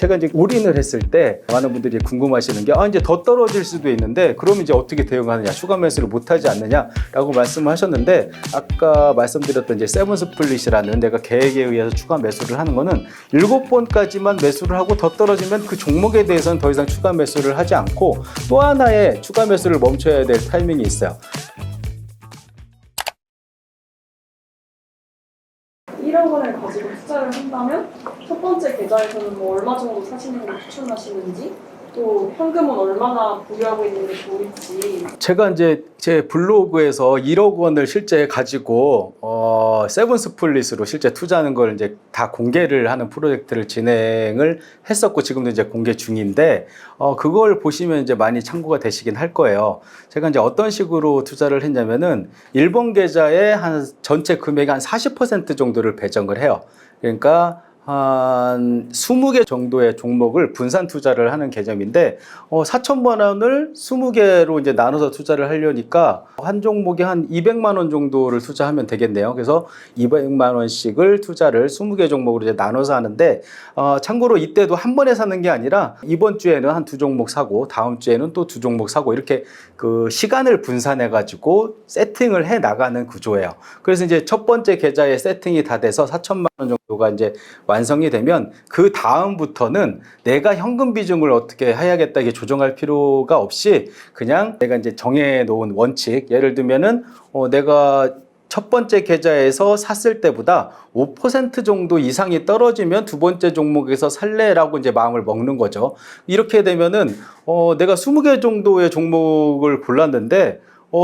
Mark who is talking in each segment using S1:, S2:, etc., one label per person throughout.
S1: 제가 이제 올인을 했을 때 많은 분들이 궁금하시는 게 이제 더 떨어질 수도 있는데 그럼 이제 어떻게 대응하느냐, 추가 매수를 못하지 않느냐라고 말씀을 하셨는데, 아까 말씀드렸던 이제 세븐 스플릿이라는 내가 계획에 의해서 추가 매수를 하는 거는 7번까지만 매수를 하고 더 떨어지면 그 종목에 대해서는 더 이상 추가 매수를 하지 않고 또 하나의 추가 매수를 멈춰야 될 타이밍이 있어요.
S2: 1억 원을 가지고 투자를 한다면 첫 번째 계좌에서는 뭐 얼마 정도 사시는 걸 추천하시는지, 또 현금은 얼마나 보유하고 있는 게 좋을지.
S1: 제가 이제 제 블로그에서 1억 원을 실제 가지고 세븐 스플릿으로 실제 투자하는 걸 이제 다 공개를 하는 프로젝트를 진행을 했었고 지금도 이제 공개 중인데, 그걸 보시면 이제 많이 참고가 되시긴 할 거예요. 제가 이제 어떤 식으로 투자를 했냐면은 1번 계좌에 한 전체 금액의 한 40% 정도를 배정을 해요. 그러니까 한 20개 정도의 종목을 분산 투자를 하는 개념인데, 4천만 원을 20개로 이제 나눠서 투자를 하려니까 한 종목에 한 200만 원 정도를 투자하면 되겠네요. 그래서 200만 원씩을 투자를 20개 종목으로 이제 나눠서 하는데, 참고로 이때도 한 번에 사는 게 아니라 이번 주에는 한 2종목 사고 다음 주에는 또 2종목 사고 이렇게 그 시간을 분산해 가지고 세팅을 해 나가는 구조예요. 그래서 이제 첫 번째 계좌에 세팅이 다 돼서 4천만 원 정도가 이제 완성이 되면 그 다음부터는 내가 현금 비중을 어떻게 해야겠다 이게 조정할 필요가 없이 그냥 내가 이제 정해 놓은 원칙, 예를 들면은 내가 첫 번째 계좌에서 샀을 때보다 5% 정도 이상이 떨어지면 두 번째 종목에서 살래라고 이제 마음을 먹는 거죠. 이렇게 되면은 내가 20개 정도의 종목을 골랐는데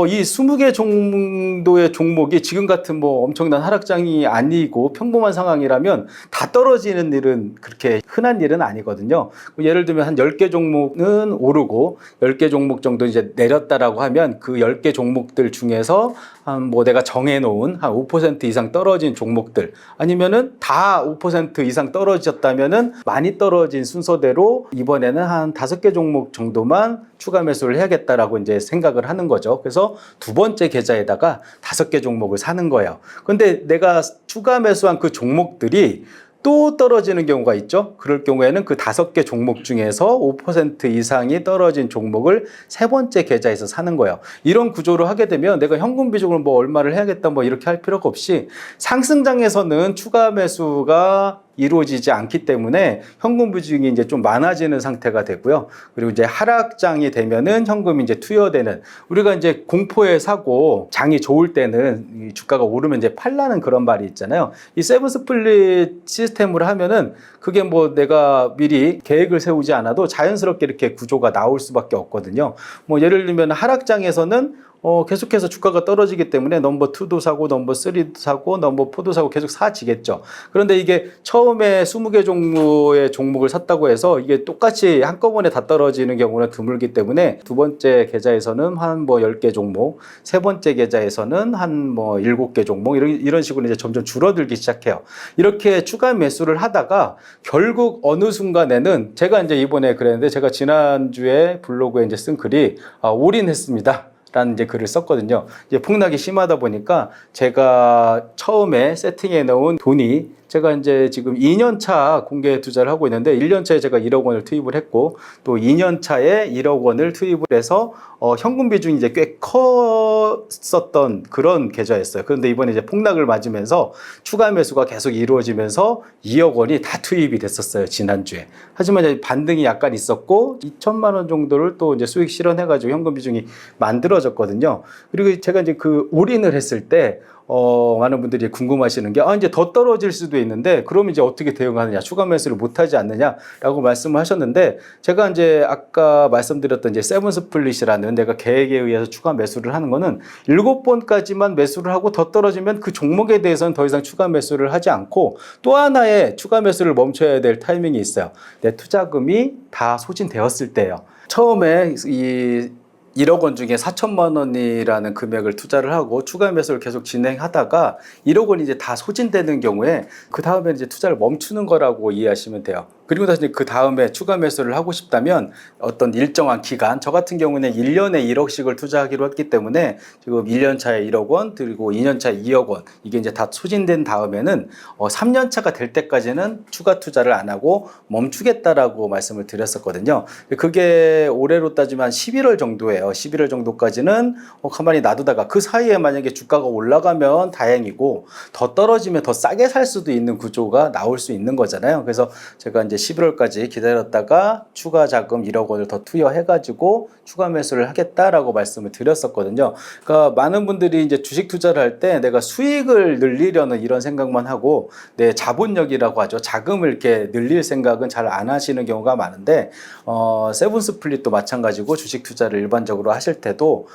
S1: 이 20개 정도의 종목이 지금 같은 뭐 엄청난 하락장이 아니고 평범한 상황이라면 다 떨어지는 일은 그렇게 흔한 일은 아니거든요. 예를 들면 한 10개 종목은 오르고 10개 종목 정도 이제 내렸다라고 하면 그 10개 종목들 중에서 한 뭐 내가 정해놓은 한 5% 이상 떨어진 종목들, 아니면은 다 5% 이상 떨어졌다면은 많이 떨어진 순서대로 이번에는 한 5개 종목 정도만 추가 매수를 해야겠다라고 이제 생각을 하는 거죠. 그래서 두 번째 계좌에다가 5개 종목을 사는 거예요. 근데 내가 추가 매수한 그 종목들이 또 떨어지는 경우가 있죠. 그럴 경우에는 그 5개 종목 중에서 5% 이상이 떨어진 종목을 세 번째 계좌에서 사는 거예요. 이런 구조로 하게 되면 내가 현금 비중을 뭐 얼마를 해야겠다 뭐 이렇게 할 필요가 없이 상승장에서는 추가 매수가 이루어지지 않기 때문에 현금 비중이 이제 좀 많아지는 상태가 되고요. 그리고 이제 하락장이 되면은 현금이 이제 투여되는, 우리가 이제 공포에 사고 장이 좋을 때는 이 주가가 오르면 이제 팔라는 그런 말이 있잖아요. 이 세븐 스플릿 시스템으로 하면은 그게 뭐 내가 미리 계획을 세우지 않아도 자연스럽게 이렇게 구조가 나올 수밖에 없거든요. 뭐 예를 들면 하락장에서는 계속해서 주가가 떨어지기 때문에 넘버 2도 사고 넘버 3도 사고 넘버 4도 사고 계속 사지겠죠. 그런데 이게 처음에 20개 종류의 종목을 샀다고 해서 이게 똑같이 한꺼번에 다 떨어지는 경우는 드물기 때문에 두 번째 계좌에서는 한 뭐 10개 종목, 세 번째 계좌에서는 한 뭐 7개 종목 이런 식으로 이제 점점 줄어들기 시작해요. 이렇게 추가 매수를 하다가 결국 어느 순간에는 제가 이제 이번에 그랬는데, 제가 지난주에 블로그에 이제 쓴 글이 올인했습니다 라는 이제 글을 썼거든요. 이제 폭락이 심하다 보니까 제가 처음에 세팅해 놓은 돈이, 제가 이제 지금 2년 차 공개 투자를 하고 있는데 1년 차에 제가 1억 원을 투입을 했고 또 2년 차에 1억 원을 투입을 해서 현금 비중이 이제 꽤 컸었던 그런 계좌였어요. 그런데 이번에 이제 폭락을 맞으면서 추가 매수가 계속 이루어지면서 2억 원이 다 투입이 됐었어요, 지난주에. 하지만 이제 반등이 약간 있었고 2천만 원 정도를 또 이제 수익 실현해가지고 현금 비중이 만들어졌거든요. 그리고 제가 이제 그 올인을 했을 때 많은 분들이 궁금하시는 게 이제 더 떨어질 수도 있는데 그럼 이제 어떻게 대응하느냐, 추가 매수를 못하지 않느냐라고 말씀을 하셨는데, 제가 이제 아까 말씀드렸던 이제 세븐 스플릿이라는 내가 계획에 의해서 추가 매수를 하는 거는 7번까지만 매수를 하고 더 떨어지면 그 종목에 대해서는 더 이상 추가 매수를 하지 않고 또 하나의 추가 매수를 멈춰야 될 타이밍이 있어요. 내 투자금이 다 소진되었을 때예요. 처음에 이 1억 원 중에 4천만 원이라는 금액을 투자를 하고 추가 매수를 계속 진행하다가 1억 원이 이제 다 소진되는 경우에 그 다음에 이제 투자를 멈추는 거라고 이해하시면 돼요. 그리고 다시 그 다음에 추가 매수를 하고 싶다면 어떤 일정한 기간, 저 같은 경우는 1년에 1억씩을 투자하기로 했기 때문에 지금 1년 차에 1억 원, 그리고 2년 차에 2억 원, 이게 이제 다 소진된 다음에는 3년 차가 될 때까지는 추가 투자를 안 하고 멈추겠다라고 말씀을 드렸었거든요. 그게 올해로 따지면 11월 정도예요. 11월 정도까지는 가만히 놔두다가 그 사이에 만약에 주가가 올라가면 다행이고 더 떨어지면 더 싸게 살 수도 있는 구조가 나올 수 있는 거잖아요. 그래서 제가 이제 11월까지 기다렸다가 추가 자금 1억 원을 더 투여해가지고 추가 매수를 하겠다라고 말씀을 드렸었거든요. 그러니까 많은 분들이 이제 주식 투자를 할 때 내가 수익을 늘리려는 이런 생각만 하고 내 자본력이라고 하죠. 자금을 이렇게 늘릴 생각은 잘 안 하시는 경우가 많은데 세븐스플릿도 마찬가지고 주식 투자를 일반적으로 하실 때도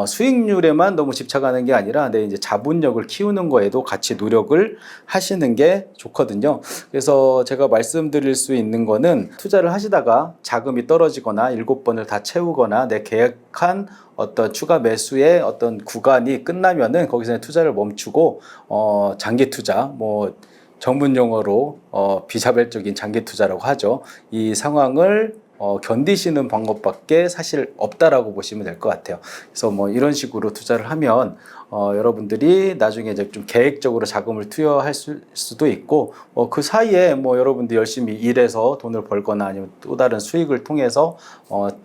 S1: 수익률에만 너무 집착하는 게 아니라 내 이제 자본력을 키우는 거에도 같이 노력을 하시는 게 좋거든요. 그래서 제가 말씀드릴 수 있는 거는 투자를 하시다가 자금이 떨어지거나 7번을 다 채우거나 내 계획한 어떤 추가 매수의 어떤 구간이 끝나면은 거기서 투자를 멈추고 장기 투자, 뭐 전문 용어로 비자발적인 장기 투자라고 하죠. 이 상황을 견디시는 방법밖에 사실 없다라고 보시면 될 것 같아요. 그래서 뭐 이런 식으로 투자를 하면 여러분들이 나중에 이제 좀 계획적으로 자금을 투여할 수도 있고 그 사이에 뭐 여러분들 열심히 일해서 돈을 벌거나 아니면 또 다른 수익을 통해서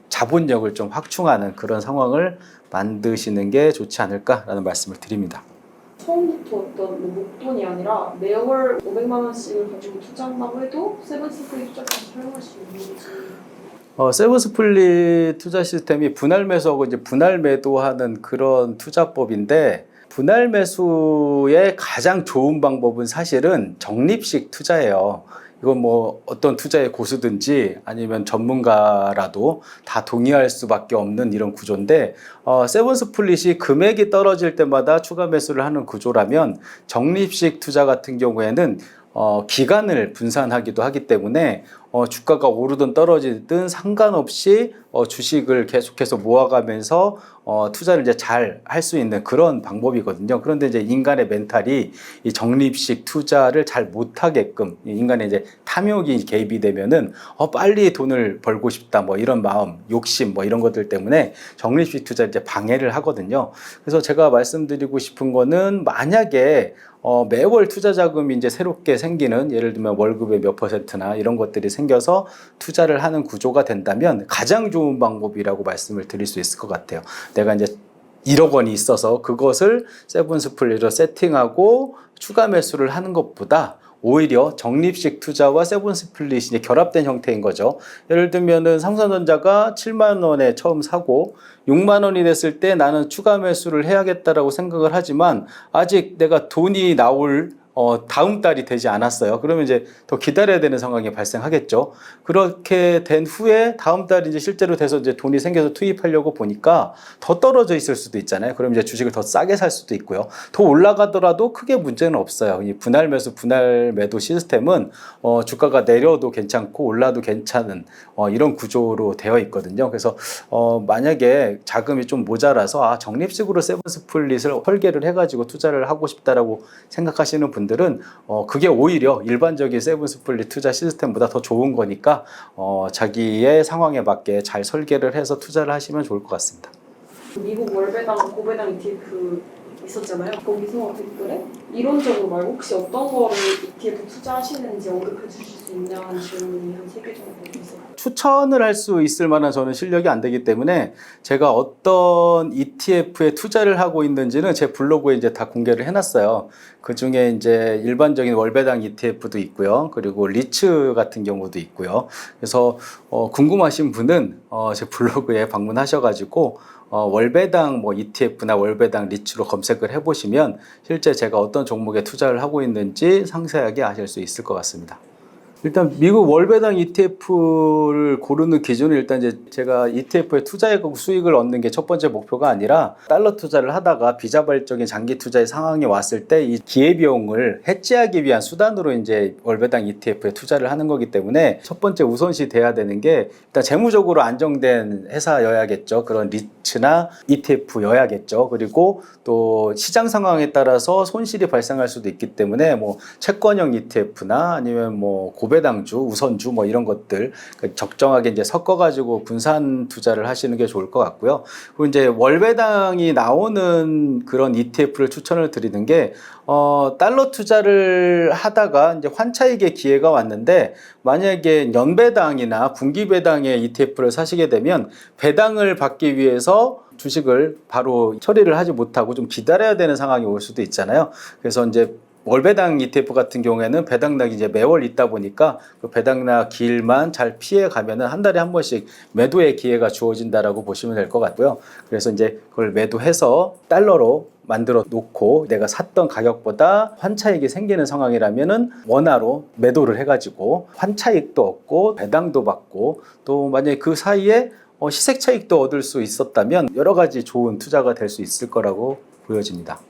S1: 자본력을 좀 확충하는 그런 상황을 만드시는 게 좋지 않을까라는 말씀을 드립니다.
S2: 처음부터 어떤 뭐 목돈이 아니라 매월 500만 원씩을 가지고 투자한다고 해도 세븐스플릿 투자까지 사용할 수 있는 거지.
S1: 세븐스플릿 투자 시스템이 분할 매수하고 이제 분할 매도하는 그런 투자법인데 분할 매수의 가장 좋은 방법은 사실은 적립식 투자예요. 이건 뭐 어떤 투자의 고수든지 아니면 전문가라도 다 동의할 수밖에 없는 이런 구조인데 세븐스플릿이 금액이 떨어질 때마다 추가 매수를 하는 구조라면 적립식 투자 같은 경우에는 기간을 분산하기도 하기 때문에 주가가 오르든 떨어지든 상관없이 주식을 계속해서 모아가면서 투자를 이제 잘 할 수 있는 그런 방법이거든요. 그런데 이제 인간의 멘탈이 이 적립식 투자를 잘 못하게끔 인간의 이제 탐욕이 개입이 되면은 빨리 돈을 벌고 싶다 뭐 이런 마음, 욕심 뭐 이런 것들 때문에 적립식 투자를 이제 방해를 하거든요. 그래서 제가 말씀드리고 싶은 거는 만약에 매월 투자 자금이 이제 새롭게 생기는 예를 들면 월급의 몇 퍼센트나 이런 것들이 생겨서 투자를 하는 구조가 된다면 가장 좋은 방법이라고 말씀을 드릴 수 있을 것 같아요. 내가 이제 1억 원이 있어서 그것을 세븐스플릿으로 세팅하고 추가 매수를 하는 것보다 오히려 적립식 투자와 세븐스플릿이 결합된 형태인 거죠. 예를 들면은 삼성전자가 7만 원에 처음 사고 6만 원이 됐을 때 나는 추가 매수를 해야겠다라고 생각을 하지만 아직 내가 돈이 나올 다음 달이 되지 않았어요. 그러면 이제 더 기다려야 되는 상황이 발생하겠죠. 그렇게 된 후에 다음 달이 이제 실제로 돼서 이제 돈이 생겨서 투입하려고 보니까 더 떨어져 있을 수도 있잖아요. 그럼 이제 주식을 더 싸게 살 수도 있고요. 더 올라가더라도 크게 문제는 없어요. 이 분할 매수, 분할 매도 시스템은 주가가 내려도 괜찮고 올라도 괜찮은 이런 구조로 되어 있거든요. 그래서 만약에 자금이 좀 모자라서 적립식으로 세븐스플릿을 설계를 해가지고 투자를 하고 싶다라고 생각하시는 분들은 그게 오히려 일반적인 세븐스플릿 투자 시스템보다 더 좋은 거니까 자기의 상황에 맞게 잘 설계를 해서 투자를 하시면 좋을 것 같습니다.
S2: 미국 월배당, 고배당 ETF 있었잖아요. 거기서 댓글에 이론적으로 말고 혹시 어떤 거를 ETF 투자하시는지 언급해 주실 수 있냐는 질문이 한 3개 정도 있어요.
S1: 추천을 할 수 있을 만한 저는 실력이 안 되기 때문에 제가 어떤 ETF에 투자를 하고 있는지는 제 블로그에 이제 다 공개를 해놨어요. 그 중에 이제 일반적인 월배당 ETF도 있고요. 그리고 리츠 같은 경우도 있고요. 그래서 궁금하신 분은 제 블로그에 방문하셔가지고 월배당 뭐 ETF나 월배당 리츠로 검색을 해보시면 실제 제가 어떤 종목에 투자를 하고 있는지 상세하게 아실 수 있을 것 같습니다. 일단 미국 월배당 ETF를 고르는 기준은 일단 이제 제가 ETF에 투자해고 수익을 얻는 게 첫 번째 목표가 아니라 달러 투자를 하다가 비자발적인 장기 투자의 상황이 왔을 때 이 기회비용을 해지하기 위한 수단으로 이제 월배당 ETF에 투자를 하는 거기 때문에 첫 번째 우선시 돼야 되는 게 일단 재무적으로 안정된 회사여야겠죠. 그런 리츠나 ETF여야겠죠. 그리고 또 시장 상황에 따라서 손실이 발생할 수도 있기 때문에 뭐 채권형 ETF나 아니면 뭐 고배당주, 우선주 뭐 이런 것들 적정하게 이제 섞어가지고 분산 투자를 하시는 게 좋을 것 같고요. 그리고 이제 월배당이 나오는 그런 ETF를 추천을 드리는 게 달러 투자를 하다가 이제 환차익의 기회가 왔는데 만약에 연배당이나 분기배당의 ETF를 사시게 되면 배당을 받기 위해서 주식을 바로 처리를 하지 못하고 좀 기다려야 되는 상황이 올 수도 있잖아요. 그래서 이제 월배당 ETF 같은 경우에는 배당락이 이제 매월 있다 보니까 그 배당락 기일만 잘 피해 가면은 한 달에 한 번씩 매도의 기회가 주어진다라고 보시면 될 것 같고요. 그래서 이제 그걸 매도해서 달러로 만들어 놓고 내가 샀던 가격보다 환차익이 생기는 상황이라면은 원화로 매도를 해가지고 환차익도 얻고 배당도 받고 또 만약에 그 사이에 시색 차익도 얻을 수 있었다면 여러 가지 좋은 투자가 될 수 있을 거라고 보여집니다.